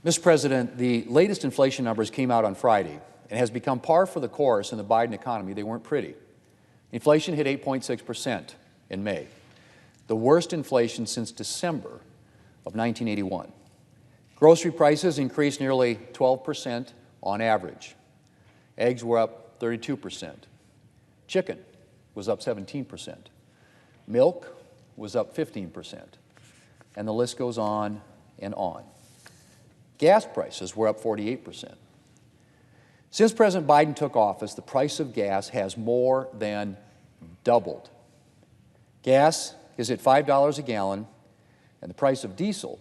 Mr. President, the latest inflation numbers came out on Friday and has become par for the course in the Biden economy. They weren't pretty. Inflation hit 8.6% in May, the worst inflation since December of 1981. Grocery prices increased nearly 12% on average. Eggs were up 32%. Chicken was up 17%. Milk was up 15%. And the list goes on and on. Gas prices were up 48%. Since President Biden took office, the price of gas has more than doubled. Gas is at $5 a gallon, and the price of diesel,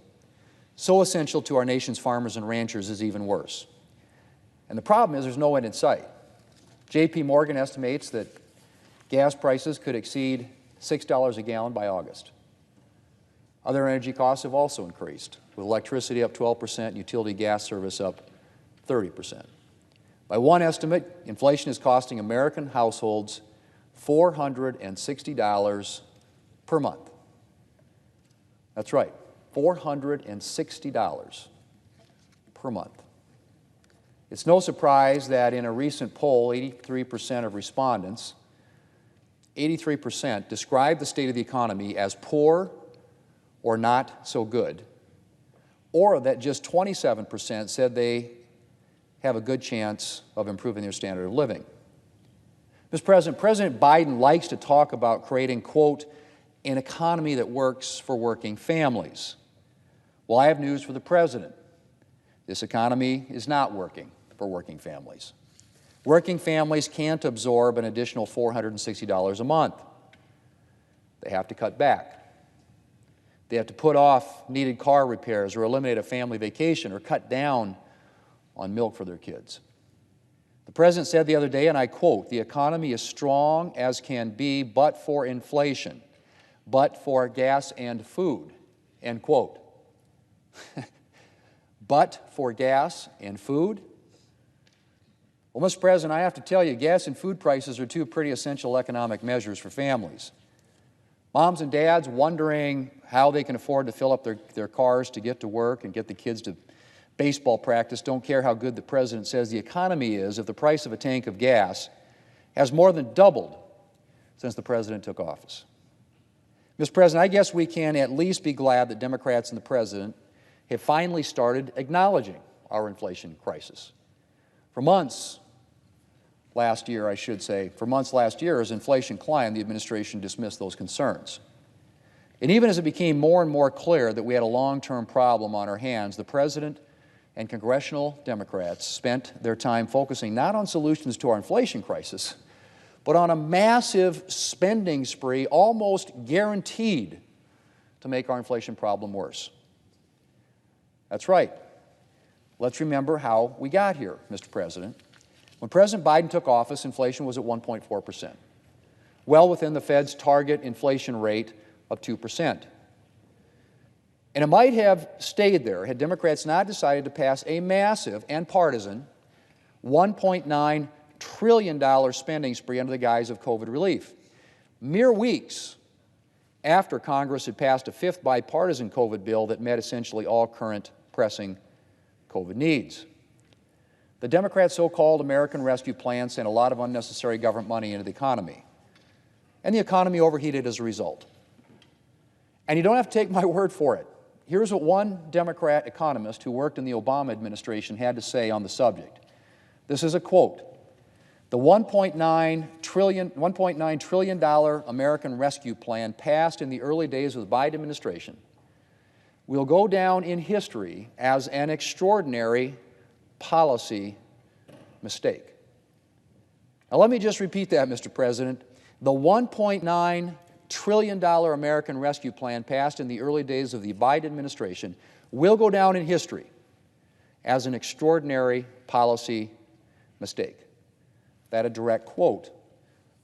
so essential to our nation's farmers and ranchers, is even worse. And the problem is there's no end in sight. J.P. Morgan estimates that gas prices could exceed $6 a gallon by August. Other energy costs have also increased, with electricity up 12% and utility gas service up 30%. By one estimate, inflation is costing American households $460 per month. That's right, $460 per month. It's no surprise that in a recent poll, 83% of respondents, 83% described the state of the economy as poor or not so good, or that just 27% said they have a good chance of improving their standard of living. Mr. President, President Biden likes to talk about creating, quote, an economy that works for working families. Well, I have news for the President. This economy is not working for working families. Working families can't absorb an additional $460 a month. They have to cut back. They have to put off needed car repairs or eliminate a family vacation or cut down on milk for their kids. The President said the other day, and I quote, "The economy is strong as can be but for inflation, but for gas and food," end quote. But for gas and food? Well, Mr. President, I have to tell you, gas and food prices are two pretty essential economic measures for families. Moms and dads wondering how they can afford to fill up their cars to get to work and get the kids to baseball practice don't care how good the President says the economy is if the price of a tank of gas has more than doubled since the President took office. Mr. President, I guess we can at least be glad that Democrats and the President have finally started acknowledging our inflation crisis. For months last year, as inflation climbed, the administration dismissed those concerns. And even as it became more and more clear that we had a long-term problem on our hands, the President and congressional Democrats spent their time focusing not on solutions to our inflation crisis, but on a massive spending spree almost guaranteed to make our inflation problem worse. That's right. Let's remember how we got here, Mr. President. When President Biden took office, inflation was at 1.4%, well within the Fed's target inflation rate of 2%. And it might have stayed there had Democrats not decided to pass a massive and partisan $1.9 trillion spending spree under the guise of COVID relief. Mere weeks after Congress had passed a fifth bipartisan COVID bill that met essentially all current pressing COVID needs. The Democrats' so-called American Rescue Plan sent a lot of unnecessary government money into the economy, and the economy overheated as a result. And you don't have to take my word for it. Here's what one Democrat economist who worked in the Obama administration had to say on the subject. This is a quote. The $1.9 trillion American Rescue Plan passed in the early days of the Biden administration will go down in history as an extraordinary policy mistake. Now, let me just repeat that, Mr. President. The $1.9 trillion American Rescue Plan passed in the early days of the Biden administration will go down in history as an extraordinary policy mistake. That a direct quote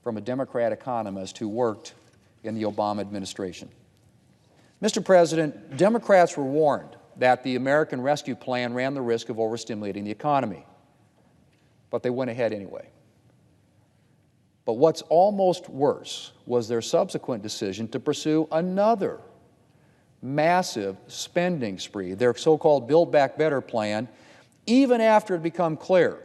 from a Democrat economist who worked in the Obama administration. Mr. President, Democrats were warned that the American Rescue Plan ran the risk of overstimulating the economy, but they went ahead anyway. But what's almost worse was their subsequent decision to pursue another massive spending spree, their so-called Build Back Better plan, even after it had become clear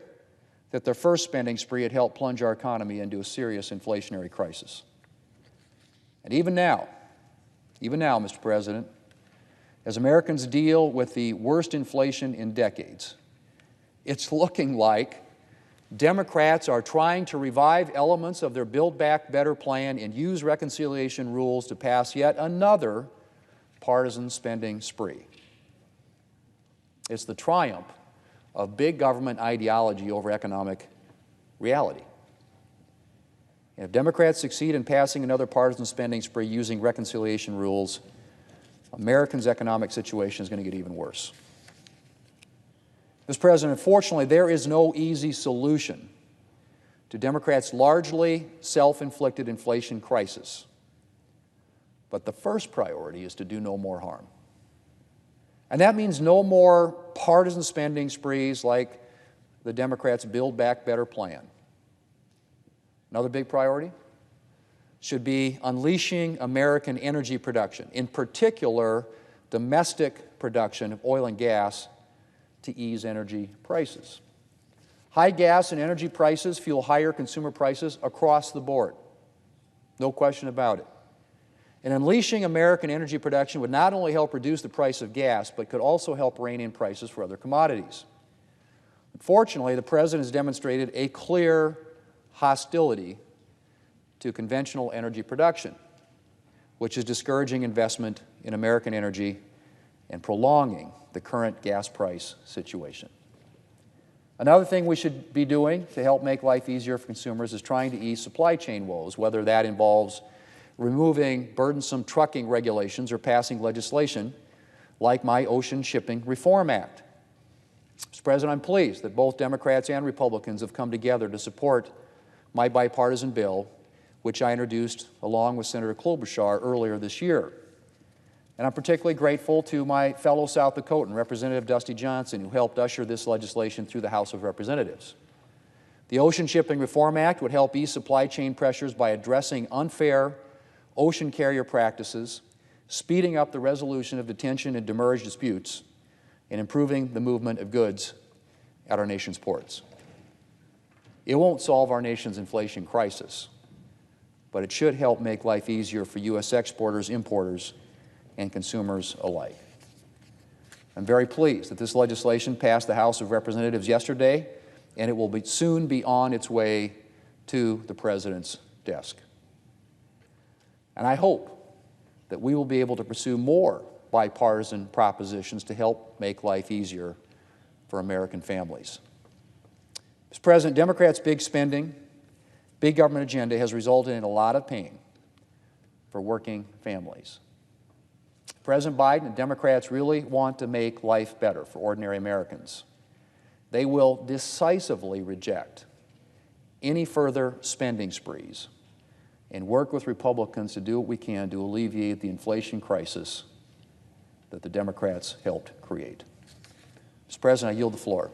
that their first spending spree had helped plunge our economy into a serious inflationary crisis. And even now, Mr. President, as Americans deal with the worst inflation in decades, it's looking like Democrats are trying to revive elements of their Build Back Better plan and use reconciliation rules to pass yet another partisan spending spree. It's the triumph of big government ideology over economic reality. And if Democrats succeed in passing another partisan spending spree using reconciliation rules, Americans' economic situation is going to get even worse. Mr. President, unfortunately, there is no easy solution to Democrats' largely self-inflicted inflation crisis. But the first priority is to do no more harm. And that means no more partisan spending sprees like the Democrats' Build Back Better plan. Another big priority should be unleashing American energy production, in particular domestic production of oil and gas, to ease energy prices. High gas and energy prices fuel higher consumer prices across the board. No question about it. And unleashing American energy production would not only help reduce the price of gas, but could also help rein in prices for other commodities. Unfortunately, the President has demonstrated a clear hostility to conventional energy production, which is discouraging investment in American energy and prolonging the current gas price situation. Another thing we should be doing to help make life easier for consumers is trying to ease supply chain woes, whether that involves removing burdensome trucking regulations or passing legislation like my Ocean Shipping Reform Act. Mr. President, I'm pleased that both Democrats and Republicans have come together to support my bipartisan bill, which I introduced along with Senator Klobuchar earlier this year. And I'm particularly grateful to my fellow South Dakotan, Representative Dusty Johnson, who helped usher this legislation through the House of Representatives. The Ocean Shipping Reform Act would help ease supply chain pressures by addressing unfair ocean carrier practices, speeding up the resolution of detention and demurrage disputes, and improving the movement of goods at our nation's ports. It won't solve our nation's inflation crisis, but it should help make life easier for U.S. exporters, importers, and consumers alike. I'm very pleased that this legislation passed the House of Representatives yesterday, and it will soon be on its way to the President's desk. And I hope that we will be able to pursue more bipartisan propositions to help make life easier for American families. Mr. President, Democrats' big spending, big government agenda has resulted in a lot of pain for working families. President Biden and Democrats really want to make life better for ordinary Americans. They will decisively reject any further spending sprees and work with Republicans to do what we can to alleviate the inflation crisis that the Democrats helped create. Mr. President, I yield the floor.